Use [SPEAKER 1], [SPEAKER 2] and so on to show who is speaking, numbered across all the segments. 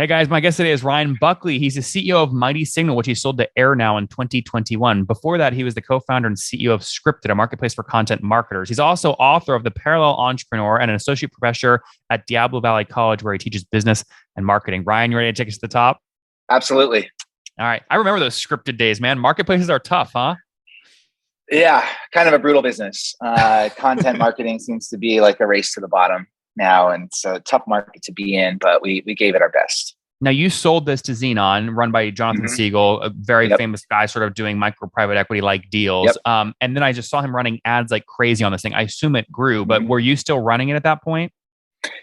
[SPEAKER 1] Hey guys, my guest today is Ryan Buckley. He's the CEO of MightlySignal, which he sold to Air now in 2021. Before that, he was the co-founder and CEO of Scripted, a marketplace for content marketers. He's also author of The Parallel Entrepreneur and an associate professor at Diablo Valley College, where he teaches business and marketing. Ryan, you ready to take us to the top?
[SPEAKER 2] Absolutely.
[SPEAKER 1] All right. I remember those scripted days, man. Marketplaces are tough, huh?
[SPEAKER 2] Yeah, kind of a brutal business. Content marketing seems to be like a race to the bottom now, and it's a tough market to be in, but we gave it our best.
[SPEAKER 1] Now, you sold this to Xenon, run by Jonathan
[SPEAKER 2] Mhm.
[SPEAKER 1] Siegel, a very
[SPEAKER 2] Yep.
[SPEAKER 1] famous guy, sort of doing micro private equity like deals.
[SPEAKER 2] Yep.
[SPEAKER 1] And then I just saw him running ads like crazy on this thing. I assume it grew, but
[SPEAKER 2] Mhm.
[SPEAKER 1] were you still running it at that point?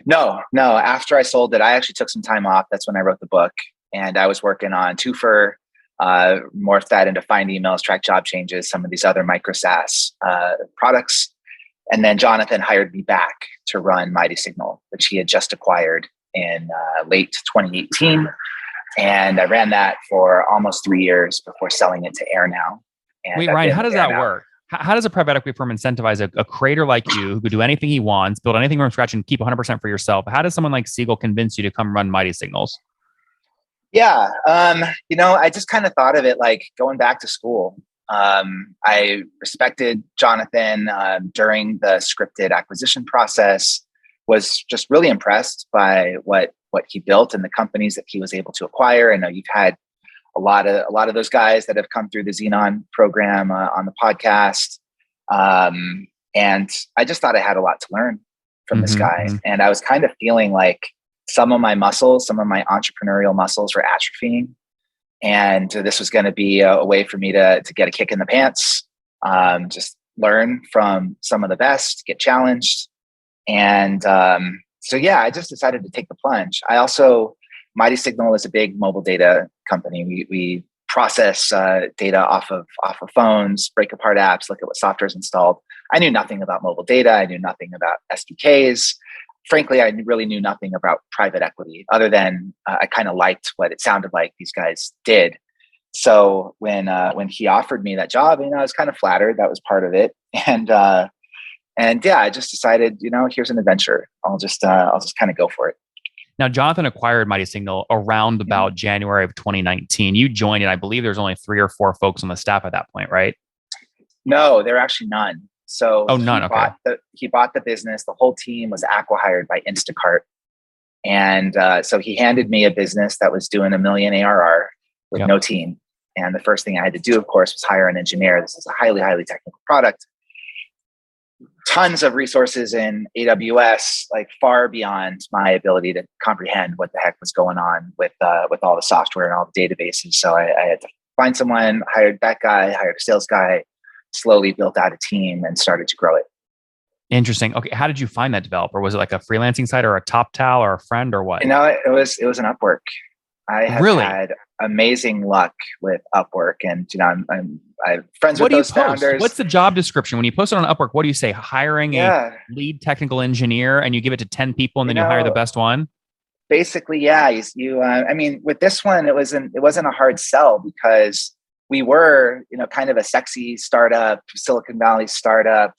[SPEAKER 2] No. After I sold it, I actually took some time off. That's when I wrote the book, and I was working on Twofer, morphed that into Find Emails, Track Job Changes, some of these other micro SaaS products. And then Jonathan hired me back to run MightlySignal, which he had just acquired in late 2018. And I ran that for almost 3 years before selling it to Air now. And
[SPEAKER 1] Wait,
[SPEAKER 2] I've
[SPEAKER 1] Ryan,
[SPEAKER 2] been
[SPEAKER 1] how does
[SPEAKER 2] with Air
[SPEAKER 1] that
[SPEAKER 2] now.
[SPEAKER 1] work? How does a private equity firm incentivize a creator like you who could do anything he wants, build anything from scratch, and keep 100% for yourself? How does someone like Siegel convince you to come run MightlySignals?
[SPEAKER 2] Yeah. I just kind of thought of it like going back to school. I respected Jonathan during the Scripted acquisition process, was just really impressed by what he built and the companies that he was able to acquire. I know you've had a lot of those guys that have come through the Xenon program on the podcast. And I just thought I had a lot to learn from this guy. And I was kind of feeling like some of my entrepreneurial muscles were atrophying. And this was going to be a way for me to get a kick in the pants, just learn from some of the best, get challenged. And I just decided to take the plunge. MightlySignal is a big mobile data company. We process data off of phones, break apart apps, look at what software is installed. I knew nothing about mobile data. I knew nothing about SDKs. Frankly, I really knew nothing about private equity other than I kind of liked what it sounded like these guys did. So when he offered me that job, I was kind of flattered. That was part of it. And I just decided, here's an adventure. I'll just kind of go for it.
[SPEAKER 1] Now, Jonathan acquired MightlySignal around about January of 2019. You joined, and I believe there's only 3 or 4 folks on the staff at that point, right?
[SPEAKER 2] No, there are actually none. So
[SPEAKER 1] none. Okay.
[SPEAKER 2] He bought the business. The whole team was acqui-hired by Instacart. And so he handed me a business that was doing $1 million ARR with no team. And the first thing I had to do, of course, was hire an engineer. This is a highly, highly technical product. Tons of resources in AWS, like far beyond my ability to comprehend what the heck was going on with all the software and all the databases. So I had to find someone, hired that guy, hired a sales guy, slowly built out a team and started to grow it.
[SPEAKER 1] Interesting. Okay, how did you find that developer? Was it like a freelancing site or a TopTal or a friend or what?
[SPEAKER 2] It was an Upwork. I have had amazing luck with Upwork, and I'm friends with those founders.
[SPEAKER 1] What's the job description when you post it on Upwork? What do you say? Hiring a lead technical engineer, and you give it to 10 people, and then you hire the best one.
[SPEAKER 2] Basically, yeah. With this one, it wasn't a hard sell because we were, kind of a sexy startup, Silicon Valley startup,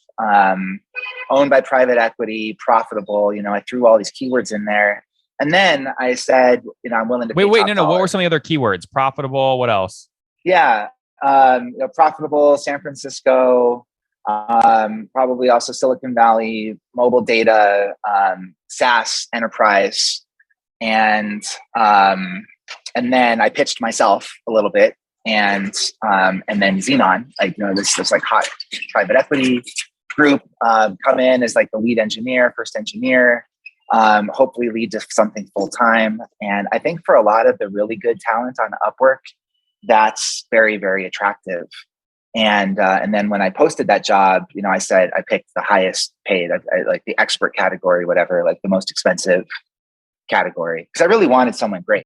[SPEAKER 2] owned by private equity, profitable. I threw all these keywords in there. And then I said, I'm willing to pay
[SPEAKER 1] Wait, no.
[SPEAKER 2] dollar.
[SPEAKER 1] What were some of the other keywords? Profitable, what else?
[SPEAKER 2] Yeah. Profitable, San Francisco, probably also Silicon Valley, mobile data, SaaS enterprise. And then I pitched myself a little bit. And then Xenon, this like hot private equity group, come in as like the lead engineer, first engineer, hopefully lead to something full time. And I think for a lot of the really good talent on Upwork, that's very, very attractive. And then when I posted that job, I said I picked the highest paid, I like the expert category, whatever, like the most expensive category, because I really wanted someone great.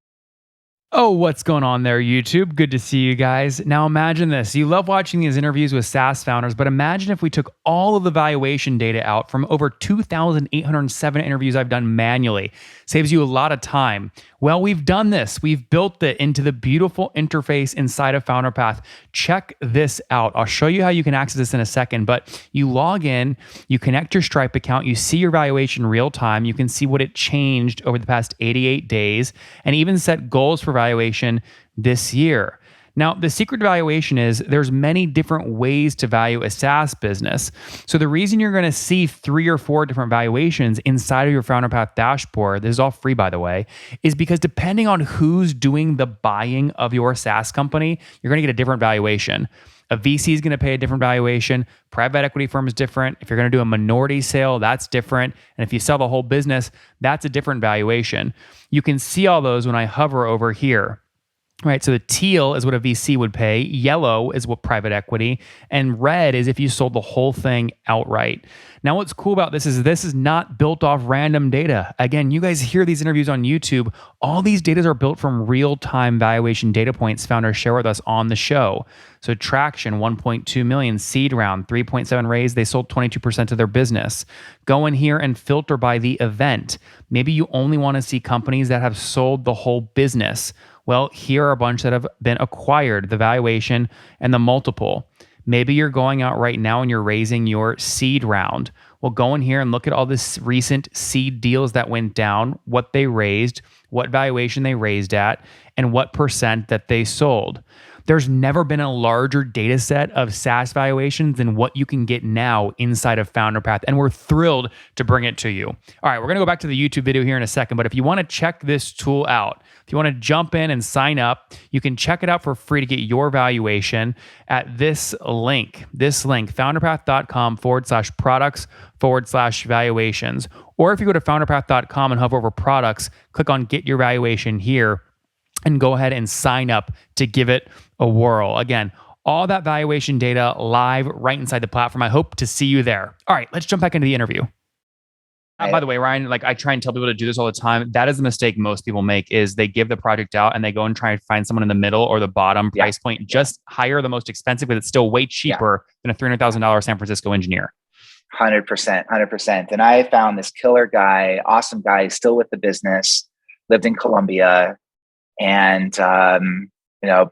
[SPEAKER 1] Oh, what's going on there, YouTube? Good to see you guys. Now imagine this. You love watching these interviews with SaaS founders, but imagine if we took all of the valuation data out from over 2,807 interviews I've done manually. Saves you a lot of time. Well, we've done this. We've built it into the beautiful interface inside of FounderPath. Check this out. I'll show you how you can access this in a second, but you log in, you connect your Stripe account, you see your valuation real time. You can see what it changed over the past 88 days and even set goals for valuation this year. Now, the secret to valuation is there's many different ways to value a SaaS business. So the reason you're going to see 3 or 4 different valuations inside of your FounderPath dashboard, this is all free by the way, is because depending on who's doing the buying of your SaaS company, you're going to get a different valuation. A VC is going to pay a different valuation. Private equity firm is different. If you're going to do a minority sale, that's different. And if you sell the whole business, that's a different valuation. You can see all those when I hover over here. Right, so the teal is what a VC would pay, yellow is what private equity, and red is if you sold the whole thing outright. Now, what's cool about this is not built off random data. Again, you guys hear these interviews on YouTube. All these data are built from real-time valuation data points founders share with us on the show. So traction, 1.2 million, seed round, 3.7 raise, they sold 22% of their business. Go in here and filter by the event. Maybe you only want to see companies that have sold the whole business. Well, here are a bunch that have been acquired, the valuation and the multiple. Maybe you're going out right now and you're raising your seed round. Well, go in here and look at all this recent seed deals that went down, what they raised, what valuation they raised at, and what percent that they sold. There's never been a larger data set of SaaS valuations than what you can get now inside of FounderPath, and we're thrilled to bring it to you. All right, we're going to go back to the YouTube video here in a second, but if you want to check this tool out, if you want to jump in and sign up, you can check it out for free to get your valuation at this link, founderpath.com/products/valuations. Or if you go to founderpath.com and hover over products, click on get your valuation here, and go ahead and sign up to give it a whirl. Again, all that valuation data live right inside the platform. I hope to see you there. All right, let's jump back into the interview. By the way, Ryan, like I try and tell people to do this all the time. That is the mistake most people make is they give the project out and they go and try and find someone in the middle or the bottom price point. Just hire the most expensive, but it's still way cheaper than a $300,000 San Francisco engineer.
[SPEAKER 2] 100%. And I found this killer guy, awesome guy, still with the business, lived in Colombia, and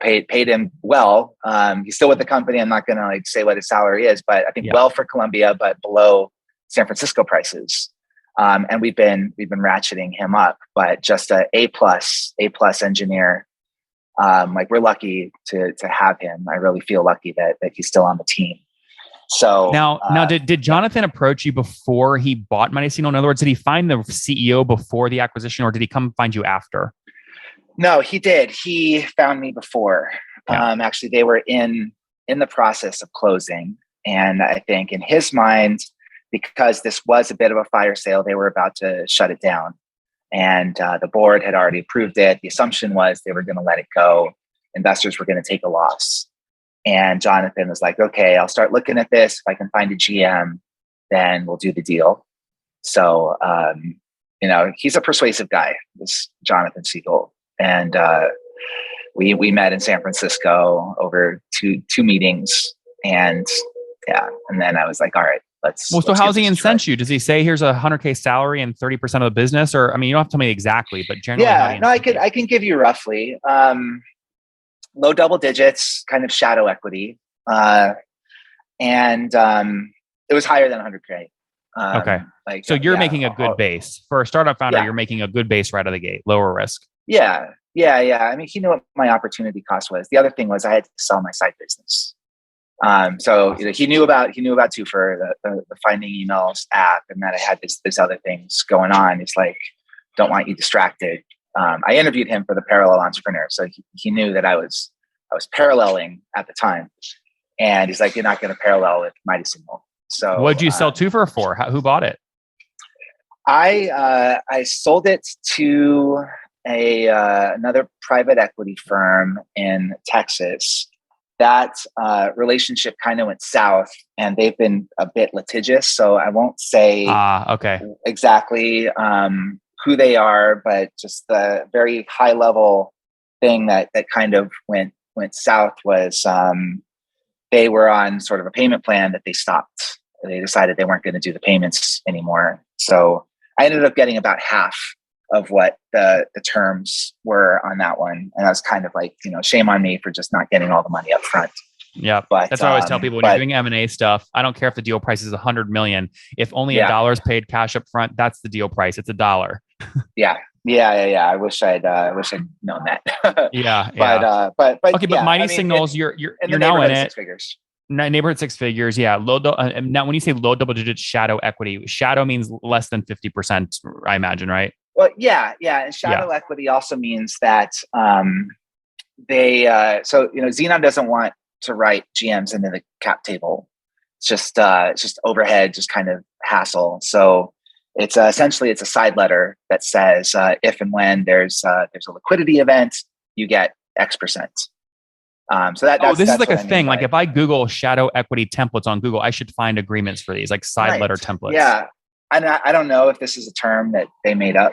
[SPEAKER 2] paid him well. He's still with the company. I'm not going to say what his salary is, but I think well for Colombia, but below San Francisco prices. And we've been ratcheting him up, but just A plus engineer. We're lucky to have him. I really feel lucky that he's still on the team. So
[SPEAKER 1] now did Jonathan approach you before he bought MightlySignal? In other words, did he find the CEO before the acquisition, or did he come find you after?
[SPEAKER 2] No, he did. He found me before.
[SPEAKER 1] Yeah.
[SPEAKER 2] Actually, they were in the process of closing. And I think in his mind, because this was a bit of a fire sale, they were about to shut it down. And the board had already approved it. The assumption was they were going to let it go. Investors were going to take a loss. And Jonathan was like, okay, I'll start looking at this. If I can find a GM, then we'll do the deal. So, he's a persuasive guy, this Jonathan Siegel. And we met in San Francisco over two meetings, and then I was like, all right, let's.
[SPEAKER 1] Well, so how's he incent you? Does he say here's a $100K salary and 30% of the business, or you don't have to tell me exactly, but generally,
[SPEAKER 2] I can give you roughly low double digits, kind of shadow equity, and it was higher than 100K.
[SPEAKER 1] Okay, so you're making a good base for a startup founder. Yeah. You're making a good base right out of the gate, lower risk.
[SPEAKER 2] Yeah. I mean, he knew what my opportunity cost was. The other thing was I had to sell my side business. So he knew about Twofer, the Finding Emails app, and that I had this other things going on. He's like, don't want you distracted. I interviewed him for the Parallel Entrepreneur, so he knew that I was paralleling at the time, and he's like, you're not going to parallel with MightlySignal. So
[SPEAKER 1] what'd you sell Twofer for? Who bought it?
[SPEAKER 2] I sold it to another private equity firm in Texas. That relationship kind of went south, and they've been a bit litigious. So I won't say exactly who they are, but just the very high level thing that kind of went south was they were on sort of a payment plan that they stopped. They decided they weren't going to do the payments anymore. So I ended up getting about half of what the terms were on that one. And I was kind of like, shame on me for just not getting all the money up front.
[SPEAKER 1] Yeah,
[SPEAKER 2] but
[SPEAKER 1] that's what I always tell people when you're doing M&A stuff. I don't care if the deal price is 100 million. If only $1 is paid cash up front, that's the deal price. It's $1.
[SPEAKER 2] Yeah. I wish I'd known that. But
[SPEAKER 1] okay. But MightlySignals, you're now in it.
[SPEAKER 2] 6 figures.
[SPEAKER 1] Neighborhood 6 figures. Yeah. Now, when you say low double digit shadow equity, shadow means less than 50%, I imagine, right?
[SPEAKER 2] Well, yeah. And shadow equity also means that Xenon doesn't want to write GMs into the cap table. It's just overhead, just kind of hassle. So it's essentially a side letter that says if and when there's a liquidity event, you get X%. So this
[SPEAKER 1] is like a thing. Like if I Google shadow equity templates on Google, I should find agreements for these, like side letter templates.
[SPEAKER 2] Yeah, and I don't know if this is a term that they made up,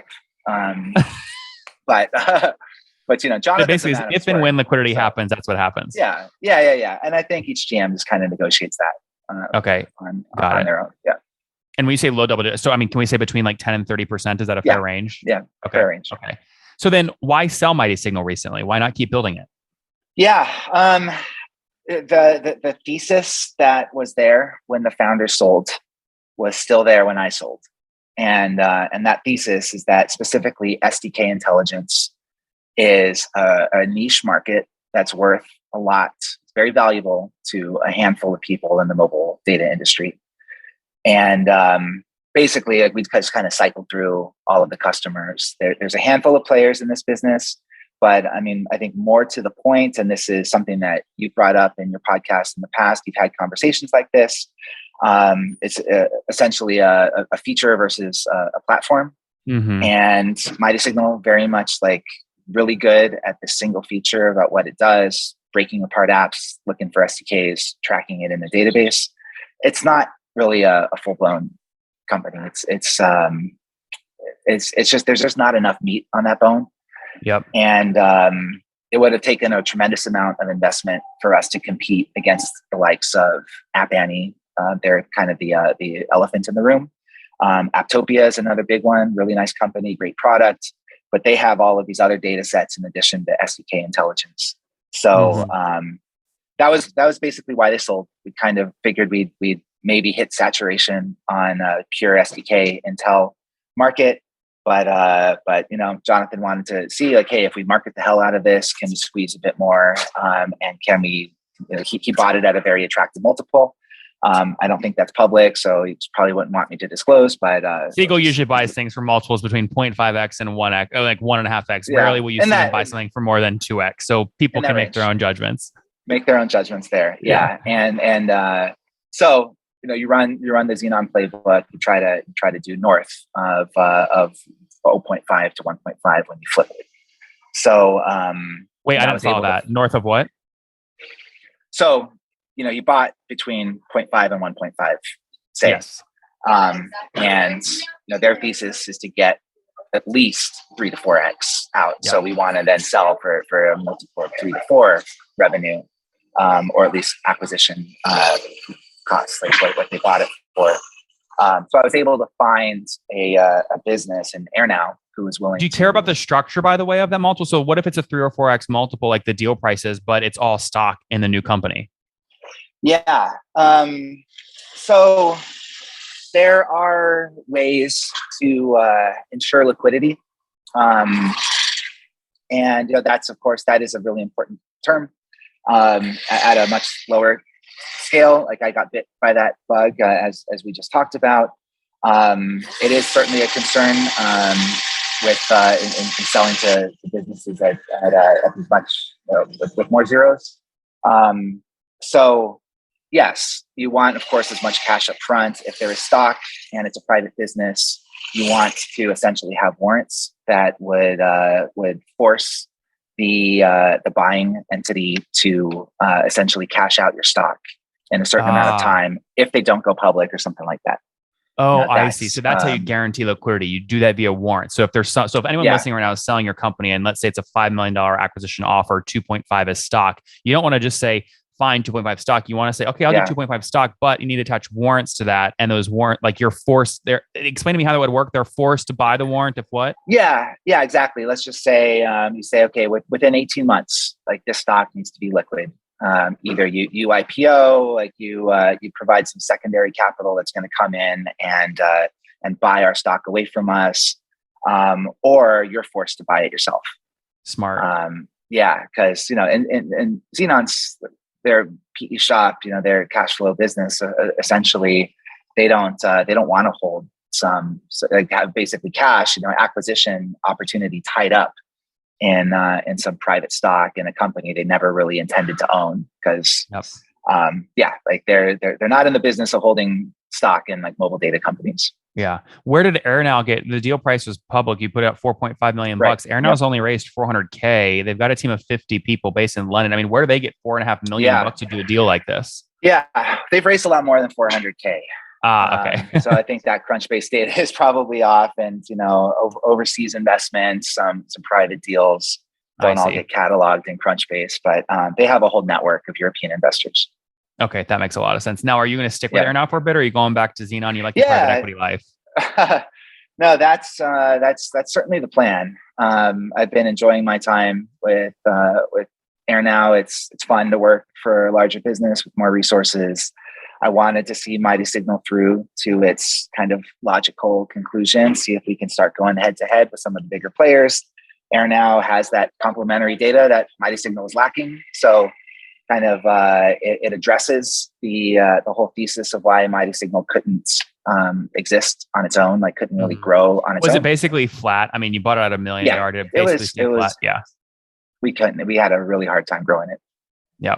[SPEAKER 2] but Jonathan.
[SPEAKER 1] Basically, if and when liquidity happens, that's what happens.
[SPEAKER 2] Yeah. And I think each GM just kind of negotiates that. On their own. Yeah.
[SPEAKER 1] And when you say low double digits, so I mean, can we say between like 10 and 30%? Is that a fair range?
[SPEAKER 2] Yeah.
[SPEAKER 1] Okay.
[SPEAKER 2] Fair range.
[SPEAKER 1] Okay. So then, why sell MightlySignal recently? Why not keep building it?
[SPEAKER 2] Yeah. The thesis that was there when the founder sold was still there when I sold, and that thesis is that specifically SDK intelligence is a niche market that's worth a lot. It's very valuable to a handful of people in the mobile data industry. And basically, we just kind of cycled through all of the customers. There's a handful of players in this business, but I mean, I think more to the point, and this is something that you've brought up in your podcast in the past, you've had conversations like this. It's essentially a feature versus a platform. Mm-hmm. And MightlySignal very much like really good at the single feature about what it does, breaking apart apps, looking for SDKs, tracking it in a database. It's not really a full-blown company. It's just there's just not enough meat on that bone.
[SPEAKER 1] Yep.
[SPEAKER 2] And it would have taken a tremendous amount of investment for us to compete against the likes of App Annie. They're kind of the elephant in the room. Apptopia is another big one. Really nice company, great product, but they have all of these other data sets in addition to SDK intelligence. So that was basically why they sold. We kind of figured we'd maybe hit saturation on pure SDK Intel market. But Jonathan wanted to see like, hey, if we market the hell out of this, can we squeeze a bit more? And can we, he bought it at a very attractive multiple. I don't think that's public, so he probably wouldn't want me to disclose, but
[SPEAKER 1] Siegel usually buys things for multiples between 0.5x and 1x, or like 1.5x. Yeah. Rarely will you see them buy something for more than 2x. So people can make their own judgments.
[SPEAKER 2] Make their own judgments there. Yeah. And so you run the Xenon playbook. You try to do north of 0.5 to 1.5 when you flip it. So
[SPEAKER 1] wait, I didn't follow that. North of what?
[SPEAKER 2] So you bought between 0.5 and 1.5, say.
[SPEAKER 1] Yes.
[SPEAKER 2] And their thesis is to get at least 3 to 4x out. Yep. So we want to then sell for a multiple of 3 to 4 revenue, or at least acquisition costs, like what they bought it for. So I was able to find a business in AirNow who was willing.
[SPEAKER 1] Do you care about the structure, by the way, of that multiple? So what if it's a 3 or 4x multiple, like the deal prices, but it's all stock in the new company?
[SPEAKER 2] Yeah. So there are ways to ensure liquidity. And that's, of course, that is a really important term at a much lower scale. Like I got bit by that bug, as we just talked about. It is certainly a concern with in selling to businesses at much with more zeros. So yes, you want, of course, as much cash up front. If there is stock and it's a private business, you want to essentially have warrants that would force the buying entity to essentially cash out your stock in a certain amount of time if they don't go public or something like that.
[SPEAKER 1] Oh, I see. So that's how you guarantee liquidity. You do that via warrants. So if there's so if anyone listening right now is selling your company and let's say it's a $5 million acquisition offer, 2.5 as stock, you don't want to just say fine, 2.5 stock. You want to say, okay, I'll do 2.5 stock, but you need to attach warrants to that. And those warrant, like you're forced there. Explain to me how that would work. They're forced to buy the warrant if what?
[SPEAKER 2] Yeah, exactly. Let's just say you say, okay, within 18 months, like this stock needs to be liquid. Either you IPO, like you provide some secondary capital that's going to come in and buy our stock away from us, or you're forced to buy it yourself.
[SPEAKER 1] Smart.
[SPEAKER 2] Because and Xenon's their PE shop, their cash flow business. Essentially, they don't want to hold have basically cash, acquisition opportunity tied up in some private stock in a company they never really intended to own because like they're not in the business of holding stock in like mobile data companies.
[SPEAKER 1] Yeah. Where did AirNow get? The deal price was public. You put out $4.5 million bucks. AirNow's only raised $400K. They've got a team of 50 people based in London. I mean, where do they get $4.5 million bucks to do a deal like this?
[SPEAKER 2] Yeah, they've raised a lot more than 400K.
[SPEAKER 1] Okay.
[SPEAKER 2] So I think that Crunchbase data is probably off, and overseas investments, some private deals don't all get cataloged in Crunchbase, but they have a whole network of European investors.
[SPEAKER 1] Okay, that makes a lot of sense. Now, are you going to stick with AirNow for a bit, or are you going back to Xenon? You like the private equity life?
[SPEAKER 2] No, that's certainly the plan. I've been enjoying my time with AirNow. It's fun to work for a larger business with more resources. I wanted to see MightlySignal through to its kind of logical conclusion, see if we can start going head to head with some of the bigger players. AirNow has that complementary data that MightlySignal is lacking. So kind of it addresses the whole thesis of why MightlySignal couldn't exist on its own, like couldn't really grow on its own.
[SPEAKER 1] Was it basically flat? I mean, you bought it at $1 million.
[SPEAKER 2] It was flat. Yeah. We couldn't. We had a really hard time growing it.
[SPEAKER 1] Yeah.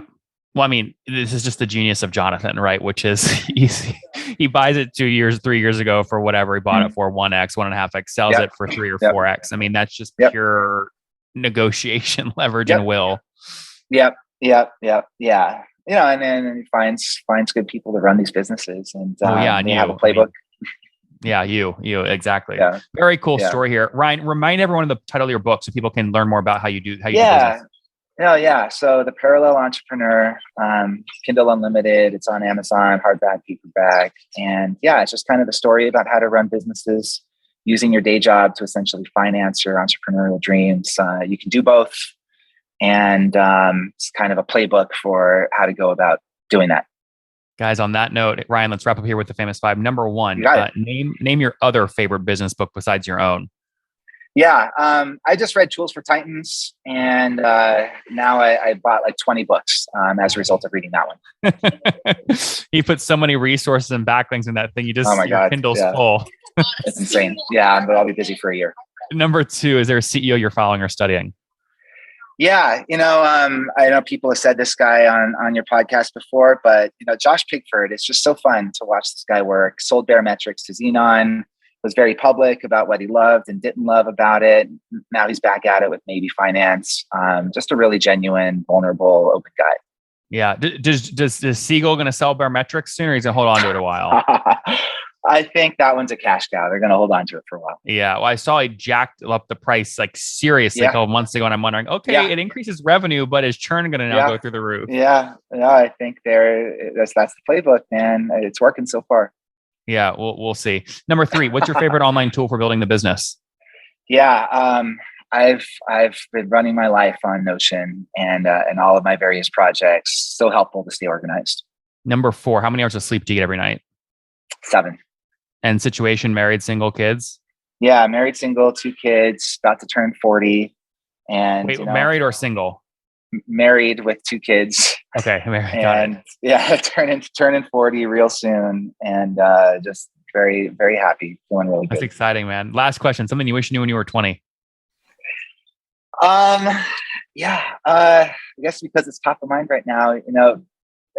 [SPEAKER 1] Well, I mean, this is just the genius of Jonathan, right? Which is he buys it 3 years ago for whatever he bought it for, 1x, 1.5x, sells it for 3 or 4x. I mean, that's just pure negotiation, leverage, and will.
[SPEAKER 2] Yeah. And then he finds good people to run these businesses, and they have a playbook.
[SPEAKER 1] You exactly. Yeah. Very cool story here, Ryan. Remind everyone of the title of your book so people can learn more about how you do business.
[SPEAKER 2] So The Parallel Entrepreneur, Kindle Unlimited. It's on Amazon, hardback, paperback, and it's just kind of the story about how to run businesses using your day job to essentially finance your entrepreneurial dreams. You can do both. And it's kind of a playbook for how to go about doing that.
[SPEAKER 1] Guys, on that note, Ryan, let's wrap up here with the famous 5. Number 1, name your other favorite business book besides your own.
[SPEAKER 2] I just read Tools for Titans, and now I bought like 20 books as a result of reading that one.
[SPEAKER 1] You put so many resources and backlinks in that thing. You just, your Kindle's full.
[SPEAKER 2] It's insane. Yeah, but I'll be busy for a year.
[SPEAKER 1] Number 2, is there a CEO you're following or studying?
[SPEAKER 2] I know people have said this guy on your podcast before, but Josh Pigford, it's just so fun to watch this guy work. Sold Baremetrics to Xenon, was very public about what he loved and didn't love about it. Now he's back at it with Maybe Finance. Just a really genuine, vulnerable, open guy.
[SPEAKER 1] Yeah. Does Siegel going to sell Baremetrics soon, or he's going to hold on to it a while?
[SPEAKER 2] I think that one's a cash cow. They're going to hold on to it for a while.
[SPEAKER 1] Yeah. Well, I saw he jacked up the price like seriously a couple months ago, and I'm wondering, it increases revenue, but is churn going to now go through the roof?
[SPEAKER 2] Yeah. I think that's the playbook, man. It's working so far.
[SPEAKER 1] Yeah, we'll see. Number 3, what's your favorite online tool for building the business?
[SPEAKER 2] I've been running my life on Notion and all of my various projects. So helpful to stay organized.
[SPEAKER 1] Number 4, how many hours of sleep do you get every night?
[SPEAKER 2] 7.
[SPEAKER 1] And situation, married, single, kids?
[SPEAKER 2] Yeah, married, single, 2 kids, about to turn 40. And
[SPEAKER 1] wait, married or single?
[SPEAKER 2] Married with 2 kids.
[SPEAKER 1] Okay, married.
[SPEAKER 2] And turning 40 real soon, and just very, very happy, feeling really good.
[SPEAKER 1] That's exciting, man. Last question: something you wish you knew when you were 20?
[SPEAKER 2] I guess because it's top of mind right now.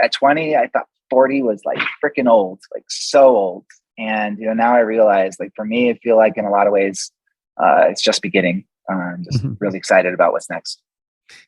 [SPEAKER 2] At 20, I thought 40 was like freaking old, like so old. And now I realize, like for me, I feel like in a lot of ways, it's just beginning. I'm just really excited about what's next.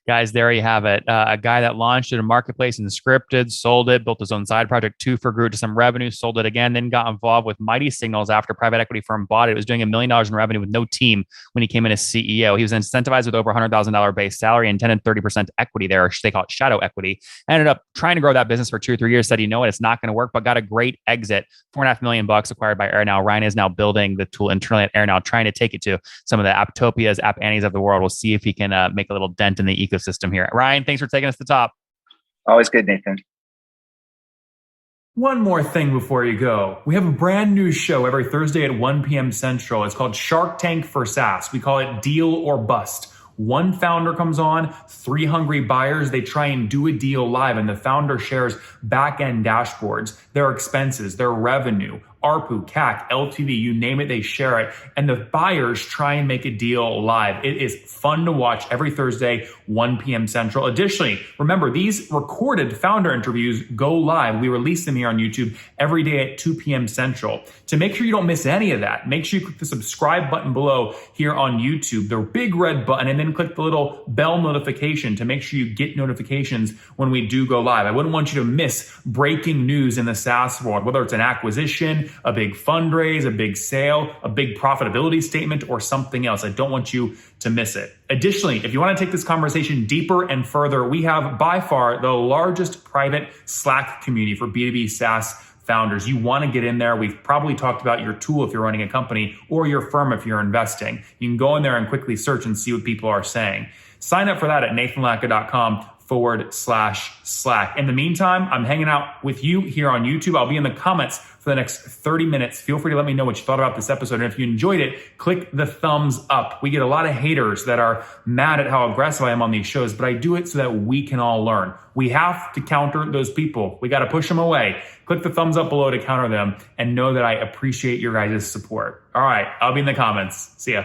[SPEAKER 1] Guys, there you have it. A guy that launched it in marketplace and scripted, sold it, built his own side project, Twofer, grew to some revenue, sold it again, then got involved with MightlySignals after private equity firm bought it. It was doing $1 million in revenue with no team when he came in as CEO. He was incentivized with over $100,000 base salary and 10 and 30% equity there. They call it shadow equity. Ended up trying to grow that business for 2 or 3 years, said, you know what, it's not going to work, but got a great exit. $4.5 million acquired by AirNow. Ryan is now building the tool internally at AirNow, trying to take it to some of the Apptopias, App Annies of the world. We'll see if he can make a little dent in the ecosystem here. Ryan, thanks for taking us to the top.
[SPEAKER 2] Always good, Nathan.
[SPEAKER 3] One more thing before you go. We have a brand new show every Thursday at 1 p.m. Central. It's called Shark Tank for SaaS. We call it Deal or Bust. One founder comes on, 3 hungry buyers. They try and do a deal live, and the founder shares back-end dashboards, their expenses, their revenue, ARPU, CAC, LTV, you name it, they share it. And the buyers try and make a deal live. It is fun to watch every Thursday, 1 p.m. Central. Additionally, remember, these recorded founder interviews go live. We release them here on YouTube every day at 2 p.m. Central. To make sure you don't miss any of that, make sure you click the subscribe button below here on YouTube, the big red button, and then click the little bell notification to make sure you get notifications when we do go live. I wouldn't want you to miss breaking news in the SaaS world, whether it's an acquisition, a big fundraise, a big sale, a big profitability statement, or something else. I don't want you to miss it. Additionally, if you want to take this conversation deeper and further, we have by far the largest private Slack community for B2B SaaS founders. You want to get in there. We've probably talked about your tool if you're running a company or your firm if you're investing. You can go in there and quickly search and see what people are saying. Sign up for that at nathanlatka.com/Slack. In the meantime, I'm hanging out with you here on YouTube. I'll be in the comments for the next 30 minutes. Feel free to let me know what you thought about this episode. And if you enjoyed it, click the thumbs up. We get a lot of haters that are mad at how aggressive I am on these shows, but I do it so that we can all learn. We have to counter those people. We got to push them away. Click the thumbs up below to counter them and know that I appreciate your guys' support. All right, I'll be in the comments. See ya.